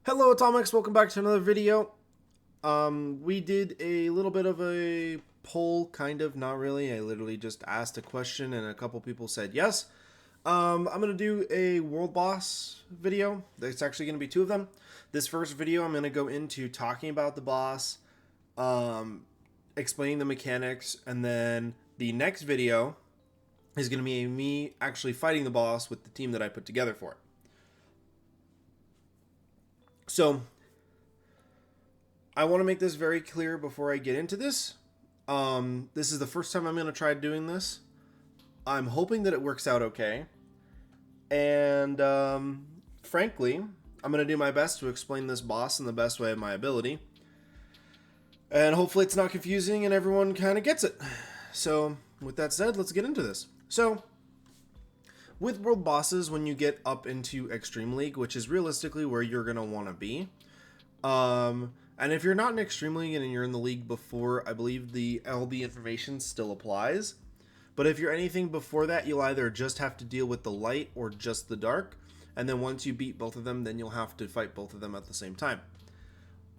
Hello Atomics, welcome back to another video. We did a little bit of a poll, kind of, not really. I literally just asked a question and a couple people said yes. I'm going to do a world boss video. There's actually going to be two of them. This first video I'm going to go into talking about the boss, explaining the mechanics, and then the next video is going to be me actually fighting the boss with the team that I put together for it. So, I want to make this very clear before I get into this. This is the first time I'm going to try doing this. I'm hoping that it works out okay. And, frankly, I'm going to do my best to explain this boss in the best way of my ability. And hopefully it's not confusing and everyone kind of gets it. So, with that said, let's get into this. So, with world bosses, when you get up into Extreme League, which is realistically where you're going to want to be, and if you're not in Extreme League and you're in the league before, I believe the LB information still applies. But if you're anything before that, you'll either just have to deal with the light or just the dark. And then once you beat both of them, then you'll have to fight both of them at the same time.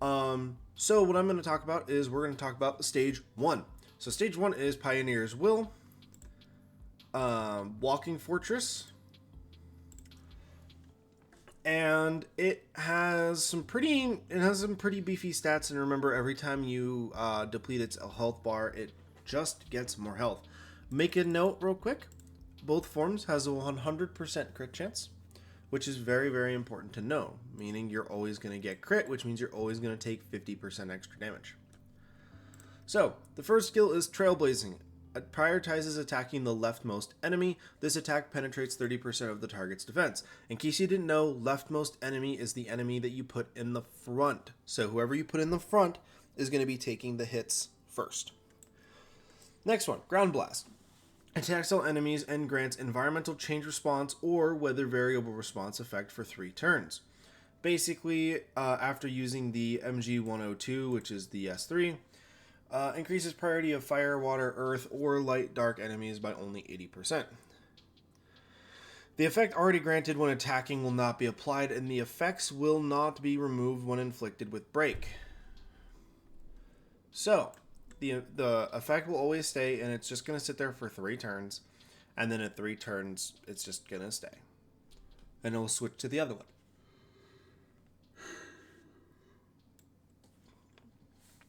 So what I'm going to talk about is we're going to talk about Stage 1. So Stage 1 is Pioneer's Will, Walking Fortress, and it has some pretty beefy stats. And remember, every time you deplete its health bar, it just gets more health. Make a note real quick, both forms has a 100% crit chance, which is very, very important to know, meaning you're always going to get crit, which means you're always going to take 50% extra damage. So the first skill is Trailblazing. It prioritizes attacking the leftmost enemy. This attack penetrates 30% of the target's defense. In case you didn't know, leftmost enemy is the enemy that you put in the front. So whoever you put in the front is going to be taking the hits first. Next one, Ground Blast. Attacks all enemies and grants environmental change response or weather variable response effect for 3 turns. Basically, after using the MG102, which is the S3, increases priority of fire, water, earth, or light dark enemies by only 80%. The effect already granted when attacking will not be applied, and the effects will not be removed when inflicted with break. So, the effect will always stay, and it's just going to sit there for 3 turns, and then at 3 turns, it's just going to stay. And it will switch to the other one.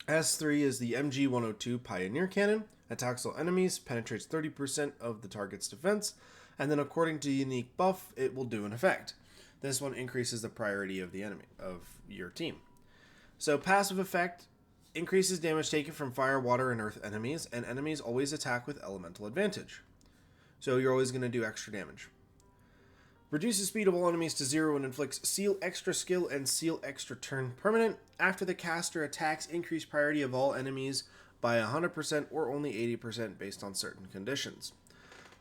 S3 is the MG102 Pioneer Cannon. Attacks all enemies, penetrates 30% of the target's defense, and then according to unique buff, it will do an effect. This one increases the priority of the enemy, of your team. So passive effect increases damage taken from fire, water, and earth enemies, and enemies always attack with elemental advantage. So you're always going to do extra damage. Reduces speed of all enemies to 0 and inflicts Seal Extra Skill and Seal Extra Turn permanent. After the caster attacks, increase priority of all enemies by 100% or only 80% based on certain conditions.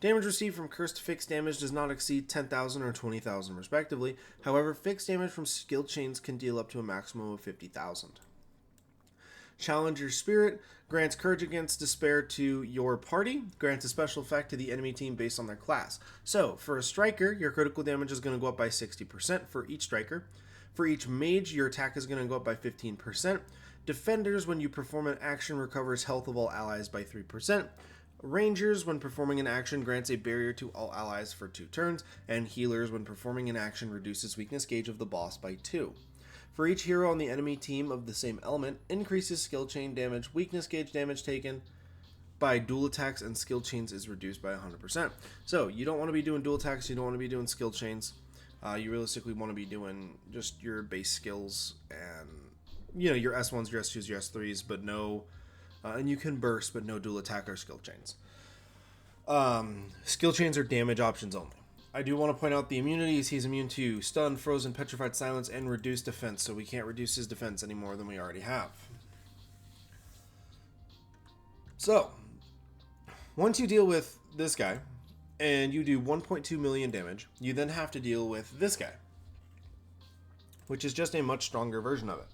Damage received from cursed fixed damage does not exceed 10,000 or 20,000 respectively. However, fixed damage from skill chains can deal up to a maximum of 50,000. Challenger Spirit grants Courage Against Despair to your party, grants a special effect to the enemy team based on their class. So, for a striker, your critical damage is going to go up by 60% for each striker. For each mage, your attack is going to go up by 15%. Defenders, when you perform an action, recovers health of all allies by 3%. Rangers, when performing an action, grants a barrier to all allies for 2 turns. And healers, when performing an action, reduces weakness gauge of the boss by 2. For each hero on the enemy team of the same element, increases skill chain damage, weakness gauge damage taken by dual attacks, and skill chains is reduced by 100%. So, you don't want to be doing dual attacks, you don't want to be doing skill chains. You realistically want to be doing just your base skills and, your S1s, your S2s, your S3s, but no, and you can burst, but no dual attack or skill chains. Skill chains are damage options only. I do want to point out the immunities. He's immune to Stun, Frozen, Petrified Silence, and Reduced Defense, so we can't reduce his defense any more than we already have. So, once you deal with this guy, and you do 1.2 million damage, you then have to deal with this guy, which is just a much stronger version of it.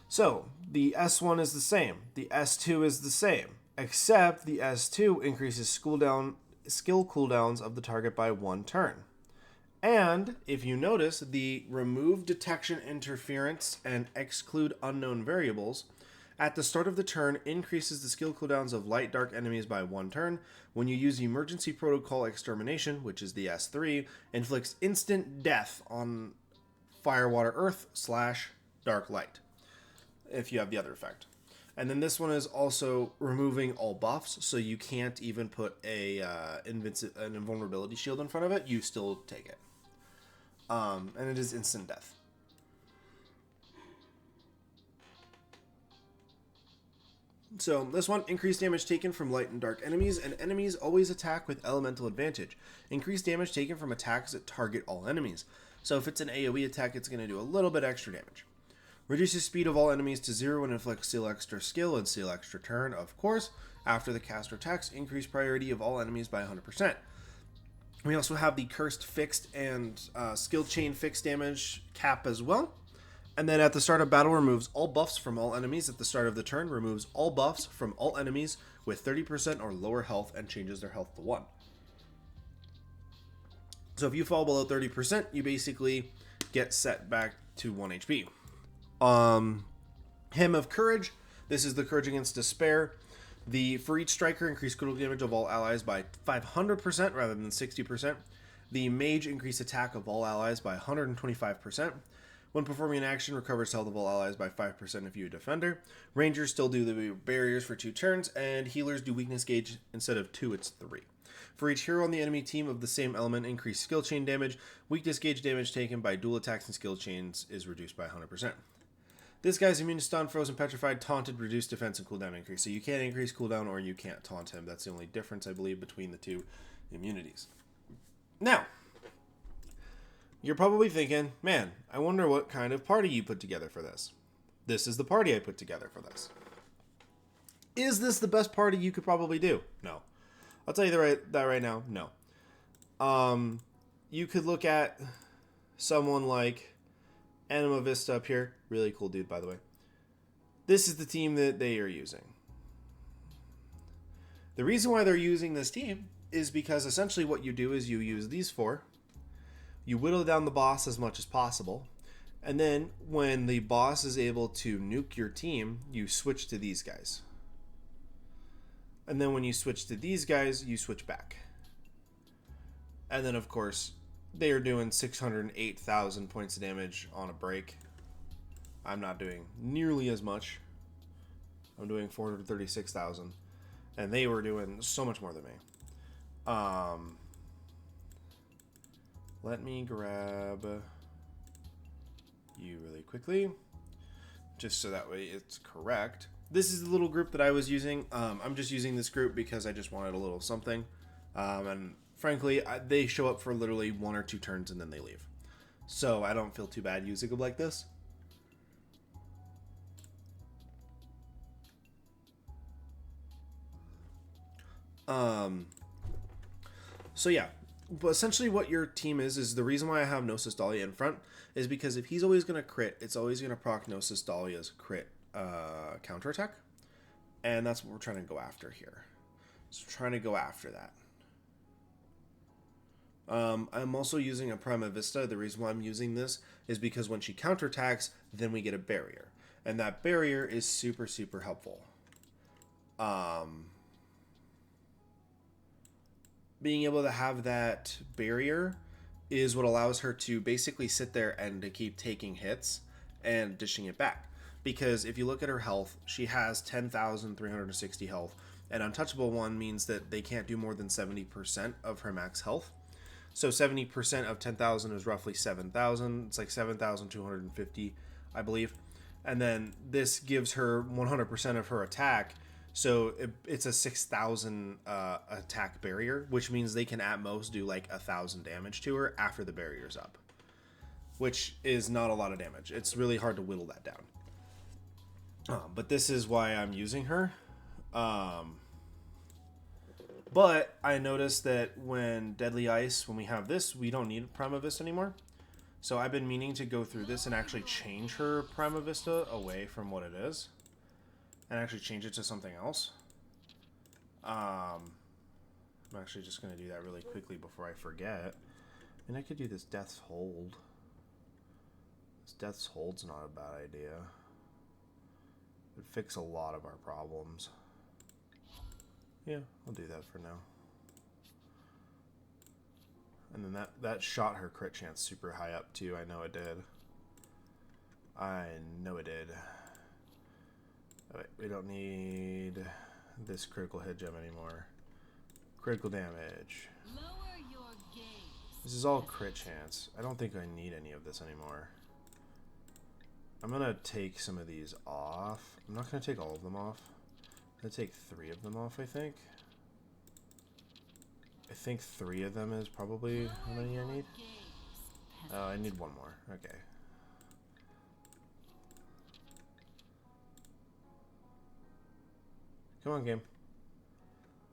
So, the S1 is the same, the S2 is the same, except the S2 increases skill cooldowns of the target by 1 turn. And if you notice, the remove detection interference and exclude unknown variables at the start of the turn increases the skill cooldowns of light dark enemies by 1 turn. When you use emergency protocol extermination, which is the S3, inflicts instant death on fire water earth / dark light if you have the other effect. And then this one is also removing all buffs, so you can't even put an invulnerability shield in front of it. You still take it. And it is instant death. So this one, increased damage taken from light and dark enemies, and enemies always attack with elemental advantage. Increased damage taken from attacks that target all enemies. So if it's an AoE attack, it's going to do a little bit extra damage. Reduces speed of all enemies to 0 and inflicts seal extra skill and seal extra turn, of course. After the caster attacks, increase priority of all enemies by 100%. We also have the cursed fixed and skill chain fixed damage cap as well. And then at the start of battle, removes all buffs from all enemies. At the start of the turn, removes all buffs from all enemies with 30% or lower health and changes their health to 1. So if you fall below 30%, you basically get set back to 1 HP. Hymn of Courage. This is the Courage Against Despair. For each striker, increase critical damage of all allies by 500% rather than 60%. The Mage, increase attack of all allies by 125%. When performing an action, recovers health of all allies by 5% if you a defender. Rangers still do the barriers for 2 turns, and healers do weakness gauge. Instead of 2, it's 3. For each hero on the enemy team of the same element, increase skill chain damage. Weakness gauge damage taken by dual attacks and skill chains is reduced by 100%. This guy's immune to stun, frozen, petrified, taunted, reduced defense, and cooldown increase. So you can't increase cooldown or you can't taunt him. That's the only difference, I believe, between the 2 immunities. Now, you're probably thinking, man, I wonder what kind of party you put together for this. This is the party I put together for this. Is this the best party you could probably do? No. I'll tell you that right now, no. You could look at someone like Anima Vista up here. Really cool dude, by the way. This is the team that they are using. The reason why they're using this team is because essentially what you do is you use these 4. You whittle down the boss as much as possible. And then when the boss is able to nuke your team, you switch to these guys. And then when you switch to these guys, you switch back. And then, of course, they are doing 608,000 points of damage on a break. I'm not doing nearly as much. I'm doing 436,000. And they were doing so much more than me. Let me grab you really quickly, just so that way it's correct. This is the little group that I was using. I'm just using this group because I just wanted a little something. And frankly, they show up for literally 1 or 2 turns and then they leave. So I don't feel too bad using them like this. So yeah. But essentially what your team is the reason why I have Gnosis Dahlia in front is because if he's always going to crit, it's always going to proc Gnosis Dahlia's crit counterattack. And that's what we're trying to go after here. So trying to go after that. I'm also using a Prima Vista. The reason why I'm using this is because when she counterattacks, then we get a barrier. And that barrier is super, super helpful. Being able to have that barrier is what allows her to basically sit there and to keep taking hits and dishing it back. Because if you look at her health, she has 10,360 health. And Untouchable one means that they can't do more than 70% of her max health. So 70% of 10,000 is roughly 7,000. It's like 7,250, I believe. And then this gives her 100% of her attack. So it's a 6,000 attack barrier, which means they can at most do like 1,000 damage to her after the barrier's up, which is not a lot of damage. It's really hard to whittle that down. But this is why I'm using her. But I noticed that when Deadly Ice, when we have this, we don't need Prima Vista anymore. So I've been meaning to go through this and actually change her Prima Vista away from what it is. And actually change it to something else. I'm actually just going to do that really quickly before I forget. And I could do this Death's Hold. This Death's Hold's not a bad idea. It would fix a lot of our problems. Yeah, I'll do that for now. And then that shot her crit chance super high up too. I know it did. I know it did. Oh, wait, we don't need this critical hit gem anymore. Critical damage. Lower your gaze. This is all crit chance. I don't think I need any of this anymore. I'm gonna take some of these off. I'm not gonna take all of them off. I'm gonna take 3 of them off, I think. I think 3 of them is probably how many I need. Oh, I need 1 more. Okay. Come on, game.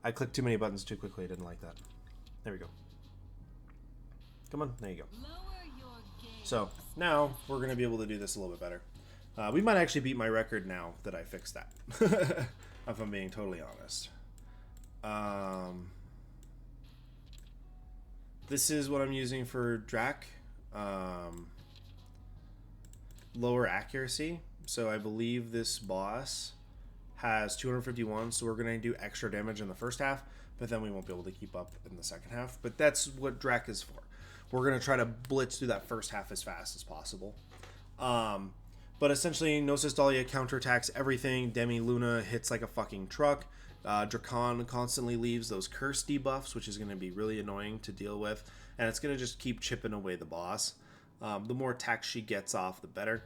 I clicked too many buttons too quickly. I didn't like that. There we go. Come on. There you go. So, now we're going to be able to do this a little bit better. We might actually beat my record now that I fixed that. If I'm being totally honest. This is what I'm using for Drac. Lower accuracy. So I believe this boss has 251, so we're going to do extra damage in the first half, but then we won't be able to keep up in the second half. But that's what Drac is for. We're going to try to blitz through that first half as fast as possible. But essentially, Gnosis Dahlia counterattacks everything. Demi Luna hits like a fucking truck. Drakon constantly leaves those curse debuffs, which is going to be really annoying to deal with. And it's going to just keep chipping away the boss. The more attacks she gets off, the better.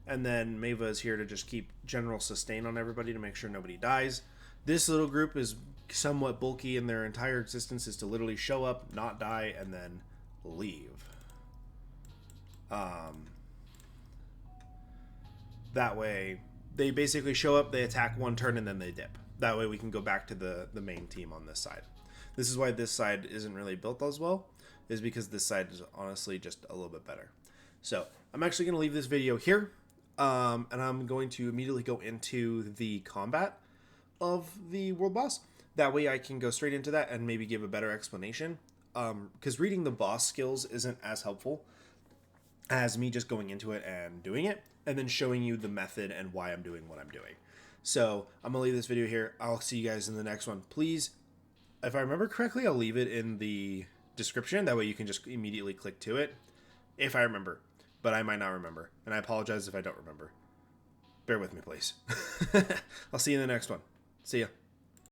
And then Meva is here to just keep general sustain on everybody to make sure nobody dies. This little group is somewhat bulky, and their entire existence is to literally show up, not die, and then leave. That way, they basically show up, they attack 1 turn, and then they dip. That way we can go back to the main team on this side. This is why this side isn't really built as well, is because this side is honestly just a little bit better. So, I'm actually going to leave this video here, and I'm going to immediately go into the combat of the world boss. That way I can go straight into that and maybe give a better explanation. Because reading the boss skills isn't as helpful as me just going into it and doing it, and then showing you the method and why I'm doing what I'm doing. So I'm going to leave this video here. I'll see you guys in the next one. Please, if I remember correctly, I'll leave it in the description. That way you can just immediately click to it. If I remember. But I might not remember. And I apologize if I don't remember. Bear with me, please. I'll see you in the next one. See ya.